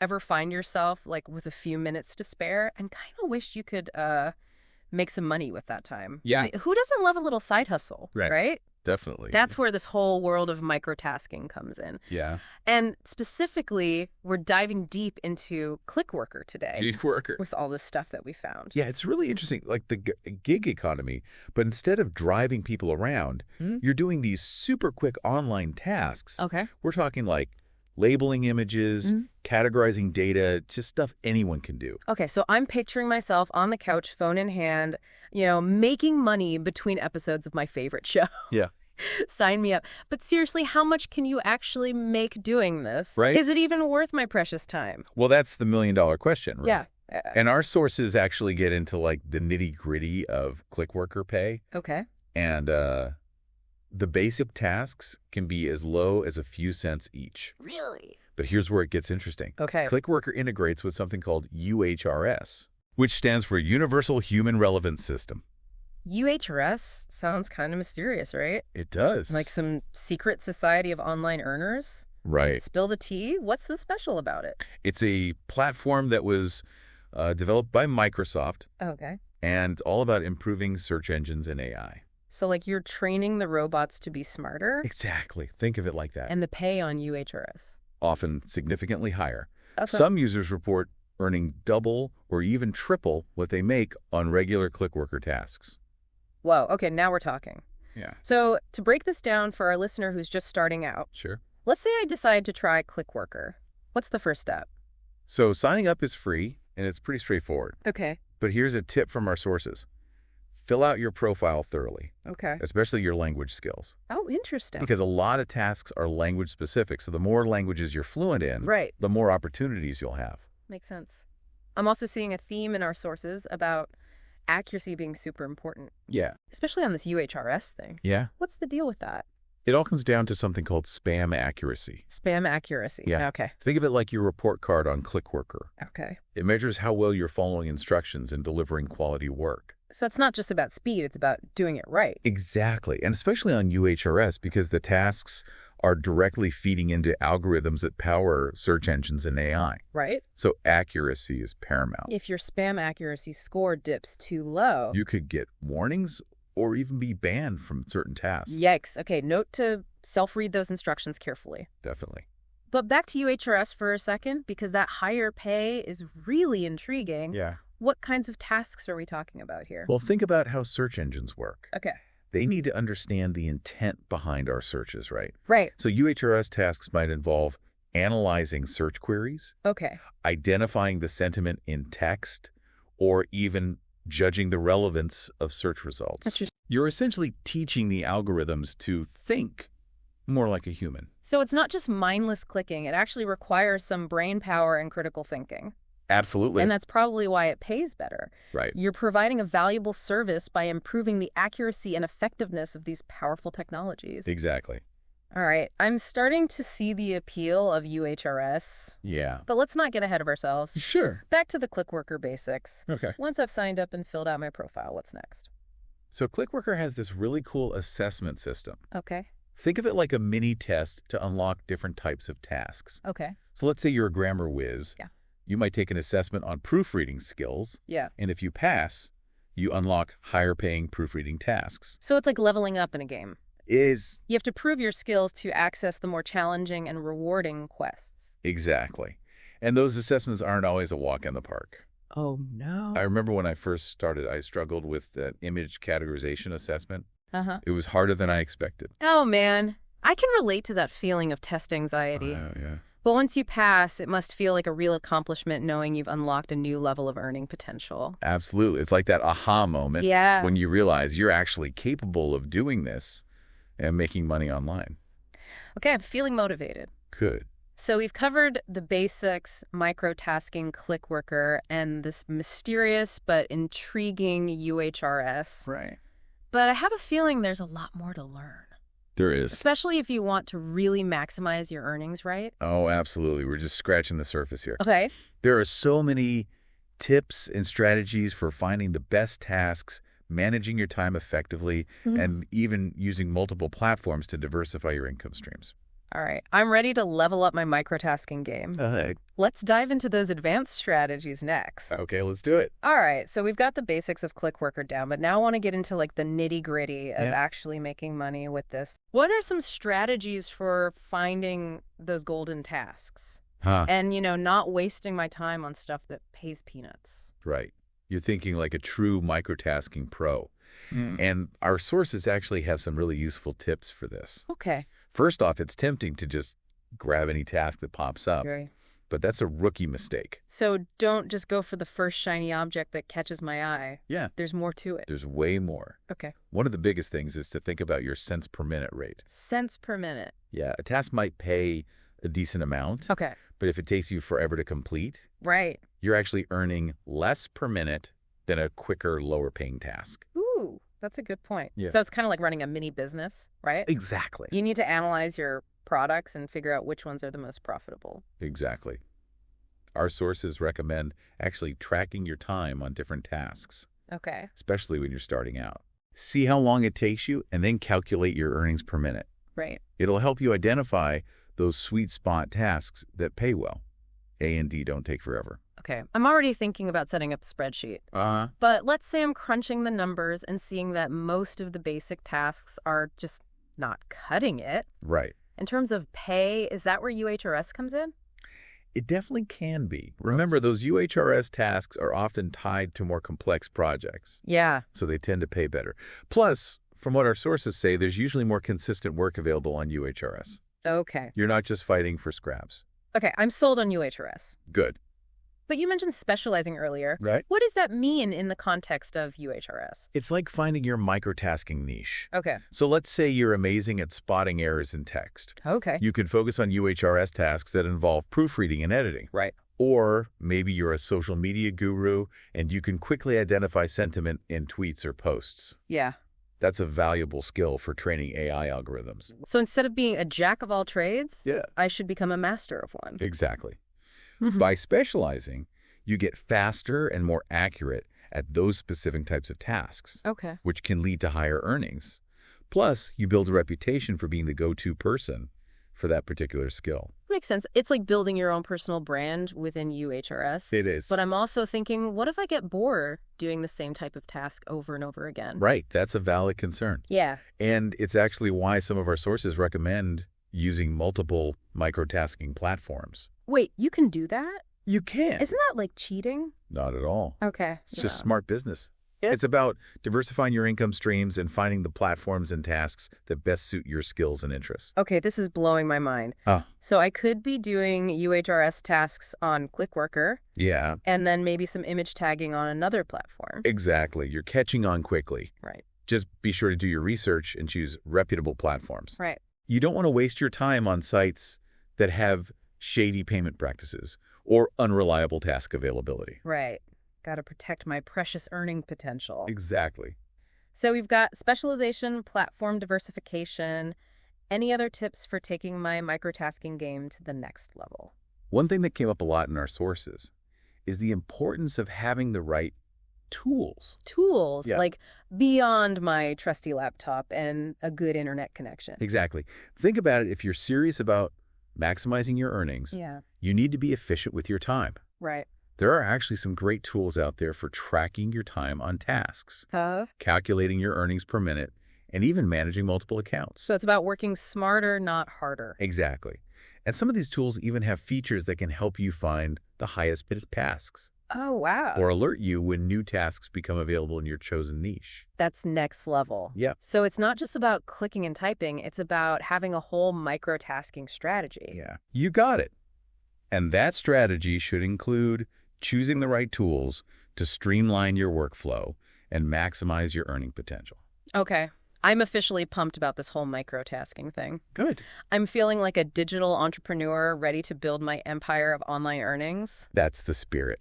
Ever find yourself like with a few minutes to spare and kind of wish you could make some money with that time? I Yeah. mean, who doesn't love a little side hustle, Right. right? Definitely. That's where this whole world of microtasking comes in. Yeah. And specifically, we're diving deep into ClickWorker today ClickWorker. with all this stuff that we found. Yeah, it's really interesting, like the gig economy. But instead of driving people around, you're doing these super quick online tasks. Okay. We're talking like labeling images, categorizing data, just stuff anyone can do. Okay, so I'm picturing myself on the couch, phone in hand, making money between episodes of my favorite show. Yeah. Sign me up. But seriously, how much can you actually make doing this? Right. Is it even worth my precious time? Well, that's the million-dollar question, right? Yeah. And our sources actually get into like the nitty-gritty of ClickWorker pay. Okay. And the basic tasks can be as low as a few cents each. Really? But here's where it gets interesting. Okay. ClickWorker integrates with something called UHRS, which stands for Universal Human Relevance System. UHRS sounds kind of mysterious, right? It does. Like some secret society of online earners? Right. Spill the tea? What's so special about it? It's a platform that was developed by Microsoft Okay. and all about improving search engines and AI. So like you're training the robots to be smarter? Exactly. Think of it like that. And the pay on UHRS? Often significantly higher. Okay. Some users report earning double or even triple what they make on regular ClickWorker tasks. Whoa, okay, now we're talking. Yeah. So to break this down for our listener who's just starting out, Sure. let's say I decide to try ClickWorker. What's the first step? So signing up is free, and it's pretty straightforward. Okay. But here's a tip from our sources. Fill out your profile thoroughly, Okay. especially your language skills. Oh, interesting. Because a lot of tasks are language specific, so the more languages you're fluent in, Right. the more opportunities you'll have. Makes sense. I'm also seeing a theme in our sources about accuracy being super important, Yeah. especially on this UHRS thing. Yeah. What's the deal with that? It all comes down to something called spam accuracy. Spam accuracy. Yeah. Okay. Think of it like your report card on ClickWorker. Okay. It measures how well you're following instructions and delivering quality work. So it's not just about speed, it's about doing it right. Exactly. And especially on UHRS because the tasks are directly feeding into algorithms that power search engines and AI. Right? So accuracy is paramount. If your spam accuracy score dips too low. You could get warnings or even be banned from certain tasks. Yikes. Okay, note to self-read those instructions carefully. Definitely. But back to UHRS for a second, because that higher pay is really intriguing. Yeah. What kinds of tasks are we talking about here? Well, think about how search engines work. Okay. They need to understand the intent behind our searches, right? Right. So UHRS tasks might involve analyzing search queries, Okay. identifying the sentiment in text, or even judging the relevance of search results. That's just... You're essentially teaching the algorithms to think more like a human. So it's not just mindless clicking. It actually requires some brain power and critical thinking. Absolutely. And that's probably why it pays better. Right. You're providing a valuable service by improving the accuracy and effectiveness of these powerful technologies. Exactly. All right. I'm starting to see the appeal of UHRS. Yeah. But let's not get ahead of ourselves. Sure. Back to the ClickWorker basics. Okay. Once I've signed up and filled out my profile, what's next? So ClickWorker has this really cool assessment system. Okay. Think of it like a mini test to unlock different types of tasks. Okay. So let's say you're a grammar whiz. Yeah. You might take an assessment on proofreading skills. Yeah. And if you pass, you unlock higher paying proofreading tasks. So it's like leveling up in a game. You have to prove your skills to access the more challenging and rewarding quests. Exactly. And those assessments aren't always a walk in the park. Oh, no. I remember when I first started, I struggled with that image categorization assessment. Uh-huh. It was harder than I expected. Oh, man. I can relate to that feeling of test anxiety. Yeah. But once you pass, it must feel like a real accomplishment knowing you've unlocked a new level of earning potential. Absolutely. It's like that aha moment when you realize you're actually capable of doing this and making money online. Okay, I'm feeling motivated. Good. So we've covered the basics, microtasking, ClickWorker, and this mysterious but intriguing UHRS. Right. But I have a feeling there's a lot more to learn. There is. Especially if you want to really maximize your earnings, right? Oh, absolutely. We're just scratching the surface here. Okay. There are so many tips and strategies for finding the best tasks, managing your time effectively, and even using multiple platforms to diversify your income streams. All right, I'm ready to level up my microtasking game. Let's dive into those advanced strategies next. Okay, let's do it. All right, so we've got the basics of ClickWorker down, but now I want to get into like the nitty-gritty of actually making money with this. What are some strategies for finding those golden tasks? And, not wasting my time on stuff that pays peanuts. Right. You're thinking like a true microtasking pro. And our sources actually have some really useful tips for this. Okay. First off, it's tempting to just grab any task that pops up, but that's a rookie mistake. So don't just go for the first shiny object that catches my eye. Yeah. There's more to it. There's way more. Okay. One of the biggest things is to think about your cents per minute rate. Cents per minute. Yeah, a task might pay a decent amount. Okay. But if it takes you forever to complete, right, you're actually earning less per minute than a quicker, lower-paying task. Ooh, that's a good point. Yeah. So it's kind of like running a mini business, right? Exactly. You need to analyze your products and figure out which ones are the most profitable. Exactly. Our sources recommend actually tracking your time on different tasks. Okay. Especially when you're starting out. See how long it takes you and then calculate your earnings per minute. Right. It'll help you identify those sweet spot tasks that pay well. A and D don't take forever. Okay. I'm already thinking about setting up a spreadsheet. But let's say I'm crunching the numbers and seeing that most of the basic tasks are just not cutting it. Right. In terms of pay, is that where UHRS comes in? It definitely can be. Remember, those UHRS tasks are often tied to more complex projects. Yeah. So they tend to pay better. Plus, from what our sources say, there's usually more consistent work available on UHRS. Okay. You're not just fighting for scraps. Okay, I'm sold on UHRS. Good. But you mentioned specializing earlier. Right. What does that mean in the context of UHRS? It's like finding your microtasking niche. Okay. So let's say you're amazing at spotting errors in text. Okay. You could focus on UHRS tasks that involve proofreading and editing. Right. Or maybe you're a social media guru and you can quickly identify sentiment in tweets or posts. Yeah. That's a valuable skill for training AI algorithms. So instead of being a jack of all trades, I should become a master of one. Exactly. By specializing, you get faster and more accurate at those specific types of tasks, which can lead to higher earnings. Plus, you build a reputation for being the go-to person for that particular skill. Makes sense. It's like building your own personal brand within UHRS. It is. But I'm also thinking, what if I get bored doing the same type of task over and over again? Right. That's a valid concern. Yeah. And it's actually why some of our sources recommend using multiple microtasking platforms. Wait, you can do that? You can. Isn't that like cheating? Not at all. Okay. It's just smart business. It's about diversifying your income streams and finding the platforms and tasks that best suit your skills and interests. Okay, this is blowing my mind. So I could be doing UHRS tasks on ClickWorker. Yeah. And then maybe some image tagging on another platform. Exactly. You're catching on quickly. Right. Just be sure to do your research and choose reputable platforms. Right. You don't want to waste your time on sites that have shady payment practices or unreliable task availability. Right. Got to protect my precious earning potential. Exactly. So we've got specialization, platform diversification. Any other tips for taking my microtasking game to the next level? One thing that came up a lot in our sources is the importance of having the right tools. Tools, like beyond my trusty laptop and a good internet connection. Exactly. Think about it. If you're serious about maximizing your earnings, you need to be efficient with your time. Right. There are actually some great tools out there for tracking your time on tasks, calculating your earnings per minute, and even managing multiple accounts. So it's about working smarter, not harder. Exactly. And some of these tools even have features that can help you find the highest paid tasks. Oh, wow. Or alert you when new tasks become available in your chosen niche. That's next level. Yep. So it's not just about clicking and typing. It's about having a whole microtasking strategy. Yeah. You got it. And that strategy should include choosing the right tools to streamline your workflow and maximize your earning potential. Okay. I'm officially pumped about this whole microtasking thing. Good. I'm feeling like a digital entrepreneur ready to build my empire of online earnings. That's the spirit.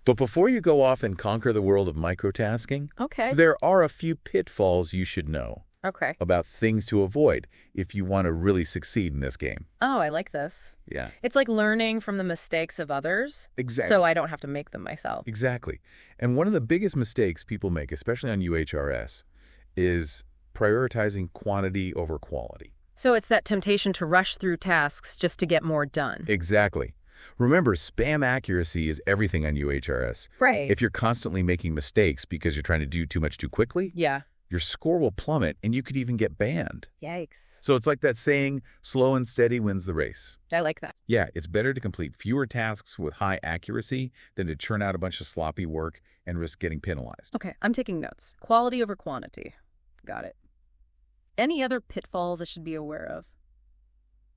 But before you go off and conquer the world of microtasking, there are a few pitfalls you should know about things to avoid if you want to really succeed in this game. Oh, I like this. Yeah. It's like learning from the mistakes of others. Exactly. So I don't have to make them myself. Exactly. And one of the biggest mistakes people make, especially on UHRS, is prioritizing quantity over quality. So it's that temptation to rush through tasks just to get more done. Exactly. Remember, spam accuracy is everything on UHRS. Right. If you're constantly making mistakes because you're trying to do too much too quickly, Yeah. your score will plummet and you could even get banned. Yikes. So it's like that saying, slow and steady wins the race. I like that. Yeah, it's better to complete fewer tasks with high accuracy than to churn out a bunch of sloppy work and risk getting penalized. Okay, I'm taking notes. Quality over quantity. Got it. Any other pitfalls I should be aware of?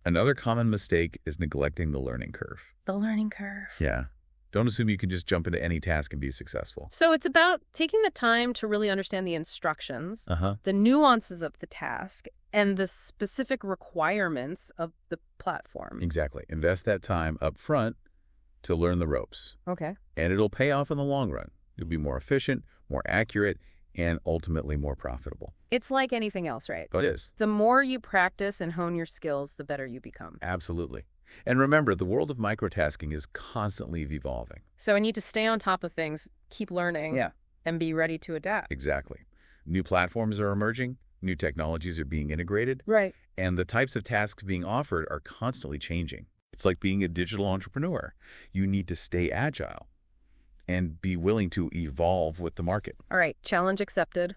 Another common mistake is neglecting the learning curve. The learning curve. Yeah. Don't assume you can just jump into any task and be successful. So it's about taking the time to really understand the instructions, the nuances of the task, and the specific requirements of the platform. Exactly. Invest that time up front to learn the ropes. Okay. And it'll pay off in the long run. You'll be more efficient, more accurate, and ultimately more profitable. It's like anything else, right? It is. The more you practice and hone your skills, the better you become. Absolutely. And remember, the world of microtasking is constantly evolving. So I need to stay on top of things, keep learning, and be ready to adapt. Exactly. New platforms are emerging, new technologies are being integrated, Right. and the types of tasks being offered are constantly changing. It's like being a digital entrepreneur. You need to stay agile and be willing to evolve with the market. All right, challenge accepted.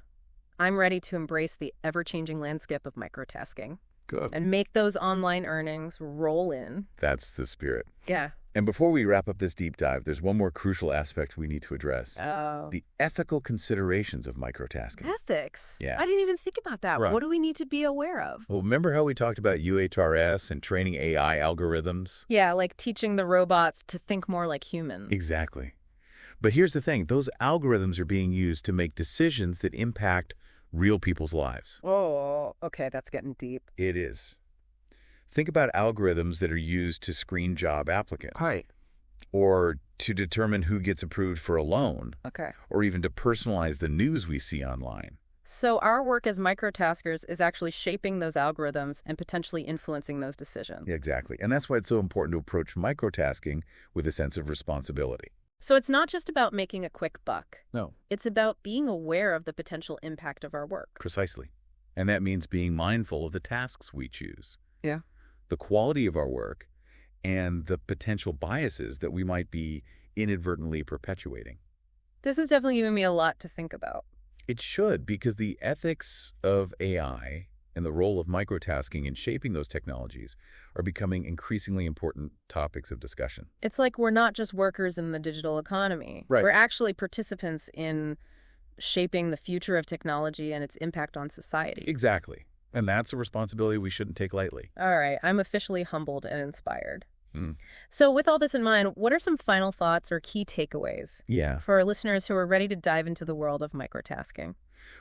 I'm ready to embrace the ever-changing landscape of microtasking. Good. And make those online earnings roll in. That's the spirit. Yeah. And before we wrap up this deep dive, there's one more crucial aspect we need to address. Oh. The ethical considerations of microtasking. Ethics? Yeah. I didn't even think about that. Right. What do we need to be aware of? Well, remember how we talked about UHRS and training AI algorithms? Yeah, like teaching the robots to think more like humans. Exactly. But here's the thing. Those algorithms are being used to make decisions that impact real people's lives. Oh, okay, that's getting deep. It is. Think about algorithms that are used to screen job applicants. Right. Or to determine who gets approved for a loan. Okay. Or even to personalize the news we see online. So our work as microtaskers is actually shaping those algorithms and potentially influencing those decisions. Exactly. And that's why it's so important to approach microtasking with a sense of responsibility. So it's not just about making a quick buck. No. It's about being aware of the potential impact of our work. Precisely. And that means being mindful of the tasks we choose. Yeah. The quality of our work, and the potential biases that we might be inadvertently perpetuating. This has definitely given me a lot to think about. It should, because the ethics of AI and the role of microtasking in shaping those technologies are becoming increasingly important topics of discussion. It's like we're not just workers in the digital economy. Right. We're actually participants in shaping the future of technology and its impact on society. Exactly. And that's a responsibility we shouldn't take lightly. All right. I'm officially humbled and inspired. So with all this in mind, what are some final thoughts or key takeaways for our listeners who are ready to dive into the world of microtasking?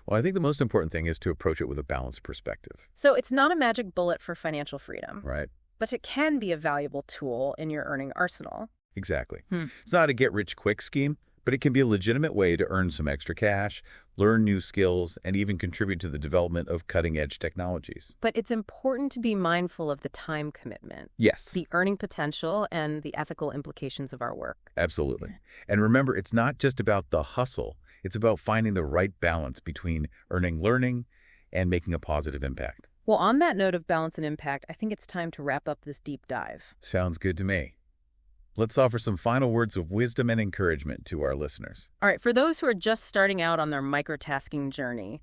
Well, I think the most important thing is to approach it with a balanced perspective. So it's not a magic bullet for financial freedom. Right. But it can be a valuable tool in your earning arsenal. Exactly. It's not a get-rich-quick scheme, but it can be a legitimate way to earn some extra cash, learn new skills, and even contribute to the development of cutting-edge technologies. But it's important to be mindful of the time commitment. Yes. The earning potential and the ethical implications of our work. Absolutely. And remember, it's not just about the hustle. It's about finding the right balance between earning learning and making a positive impact. Well, on that note of balance and impact, I think it's time to wrap up this deep dive. Sounds good to me. Let's offer some final words of wisdom and encouragement to our listeners. All right, for those who are just starting out on their microtasking journey,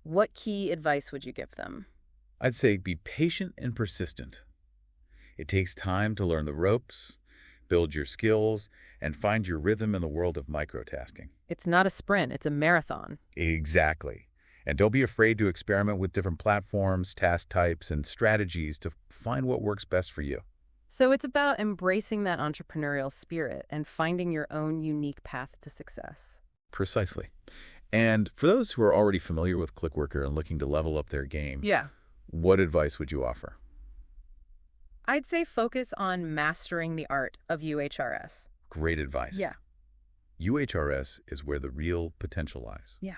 what key advice would you give them? I'd say be patient and persistent. It takes time to learn the ropes, build your skills, and find your rhythm in the world of microtasking. It's not a sprint, it's a marathon. Exactly. And don't be afraid to experiment with different platforms, task types, and strategies to find what works best for you. So it's about embracing that entrepreneurial spirit and finding your own unique path to success. Precisely. And for those who are already familiar with ClickWorker and looking to level up their game, what advice would you offer? I'd say focus on mastering the art of UHRS. Great advice. Yeah. UHRS is where the real potential lies. Yeah.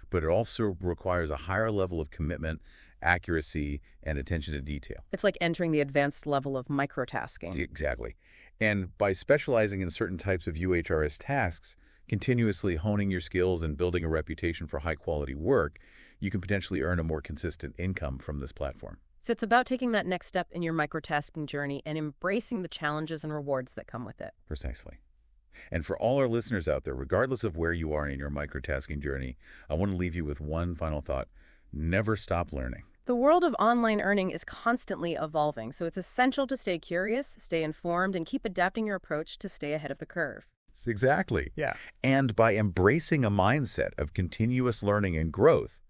But it also requires a higher level of commitment, accuracy, and attention to detail. It's like entering the advanced level of microtasking. Exactly. And by specializing in certain types of UHRS tasks, continuously honing your skills and building a reputation for high-quality work, you can potentially earn a more consistent income from this platform. So it's about taking that next step in your microtasking journey and embracing the challenges and rewards that come with it. Precisely. And for all our listeners out there, regardless of where you are in your microtasking journey, I want to leave you with one final thought. Never stop learning. The world of online earning is constantly evolving, so it's essential to stay curious, stay informed, and keep adapting your approach to stay ahead of the curve. Exactly. Yeah. And by embracing a mindset of continuous learning and growth,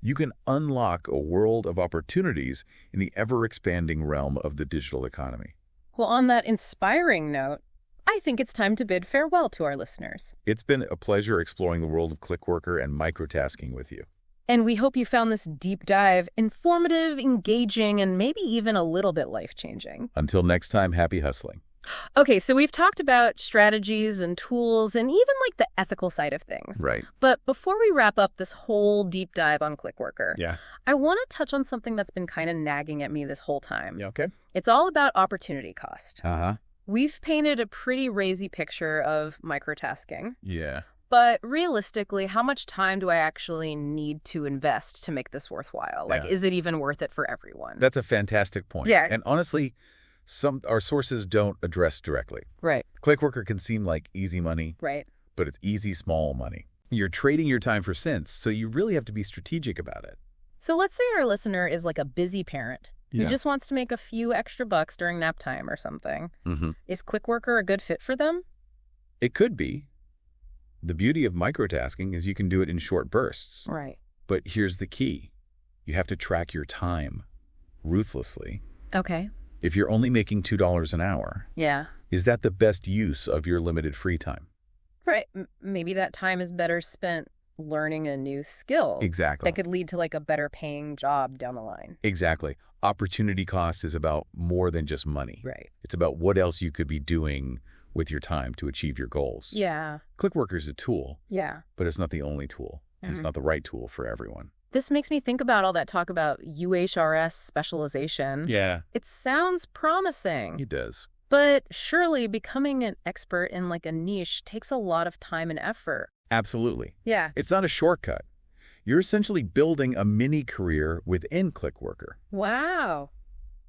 you can unlock a world of opportunities in the ever-expanding realm of the digital economy. Well, on that inspiring note, I think it's time to bid farewell to our listeners. It's been a pleasure exploring the world of ClickWorker and microtasking with you. And we hope you found this deep dive informative, engaging, and maybe even a little bit life-changing. Until next time, happy hustling. Okay, so we've talked about strategies and tools and even like the ethical side of things. Right. But before we wrap up this whole deep dive on ClickWorker, Yeah. I want to touch on something that's been kind of nagging at me this whole time. Yeah, okay. It's all about opportunity cost. Uh-huh. We've painted a pretty rosy picture of microtasking. Yeah. But realistically, how much time do I actually need to invest to make this worthwhile? Like, is it even worth it for everyone? That's a fantastic point. Yeah. And honestly, our sources don't address directly. Right. ClickWorker can seem like easy money, Right. but it's easy, small money. You're trading your time for cents, so you really have to be strategic about it. So let's say our listener is like a busy parent who Yeah. just wants to make a few extra bucks during nap time or something. Mm-hmm. Is ClickWorker a good fit for them? It could be. The beauty of microtasking is you can do it in short bursts. Right. But here's the key. You have to track your time ruthlessly. Okay. If you're only making $2 an hour, Yeah. is that the best use of your limited free time? Right. Maybe that time is better spent learning a new skill. Exactly. That could lead to like a better paying job down the line. Exactly. Opportunity cost is about more than just money. Right. It's about what else you could be doing with your time to achieve your goals. Yeah. ClickWorker is a tool, Yeah. but it's not the only tool. And it's not the right tool for everyone. This makes me think about all that talk about UHRS specialization. Yeah. It sounds promising. It does. But surely becoming an expert in like a niche takes a lot of time and effort. Absolutely. Yeah. It's not a shortcut. You're essentially building a mini career within ClickWorker. Wow.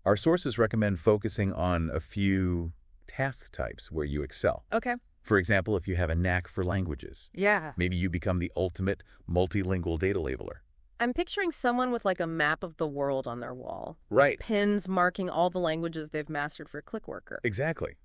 Our sources recommend focusing on a few task types where you excel. Okay. For example, if you have a knack for languages, Yeah. maybe you become the ultimate multilingual data labeler. I'm picturing someone with like a map of the world on their wall. Right. Pins marking all the languages they've mastered for ClickWorker. Exactly.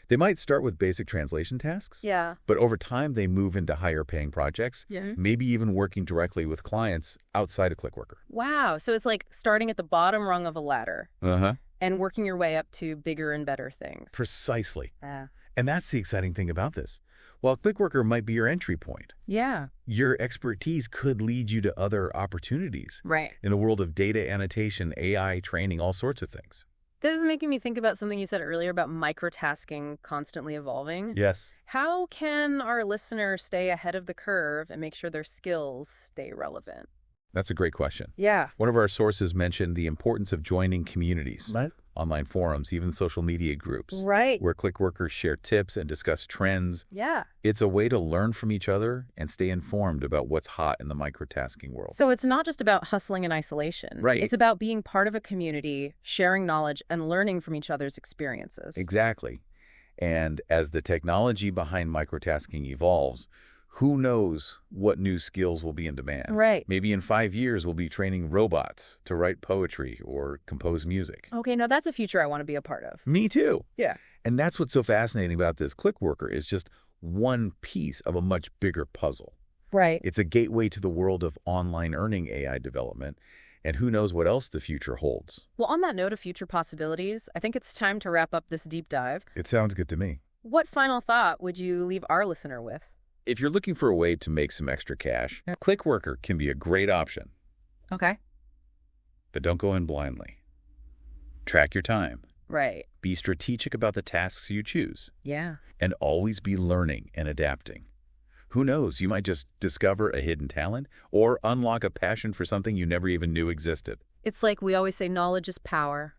They might start with basic translation tasks, Yeah. but over time they move into higher paying projects, Yeah. maybe even working directly with clients outside of ClickWorker. Wow. So it's like starting at the bottom rung of a ladder Uh-huh. and working your way up to bigger and better things. Precisely. Yeah. And that's the exciting thing about this. While ClickWorker might be your entry point, Yeah. your expertise could lead you to other opportunities Right. in a world of data annotation, AI training, all sorts of things. This is making me think about something you said earlier about microtasking constantly evolving. Yes. How can our listeners stay ahead of the curve and make sure their skills stay relevant? That's a great question. Yeah. One of our sources mentioned the importance of joining communities, Right. online forums, even social media groups, Right. where ClickWorkers share tips and discuss trends. Yeah. It's a way to learn from each other and stay informed about what's hot in the microtasking world. So it's not just about hustling in isolation. Right. It's about being part of a community, sharing knowledge, and learning from each other's experiences. Exactly. And as the technology behind microtasking evolves, who knows what new skills will be in demand? Right. Maybe in 5 years, we'll be training robots to write poetry or compose music. Okay, now that's a future I want to be a part of. Me too. Yeah. And that's what's so fascinating about this ClickWorker is just one piece of a much bigger puzzle. Right. It's a gateway to the world of online earning AI development, and who knows what else the future holds. Well, on that note of future possibilities, I think it's time to wrap up this deep dive. It sounds good to me. What final thought would you leave our listener with? If you're looking for a way to make some extra cash, ClickWorker can be a great option. Okay. But don't go in blindly. Track your time. Right. Be strategic about the tasks you choose. Yeah. And always be learning and adapting. Who knows, you might just discover a hidden talent or unlock a passion for something you never even knew existed. It's like we always say, knowledge is power.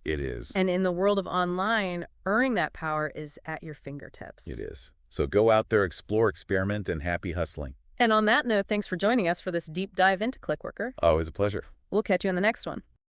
It is. And in the world of online, earning that power is at your fingertips. It is. So go out there, explore, experiment, and happy hustling. And on that note, thanks for joining us for this deep dive into ClickWorker. Always a pleasure. We'll catch you in the next one.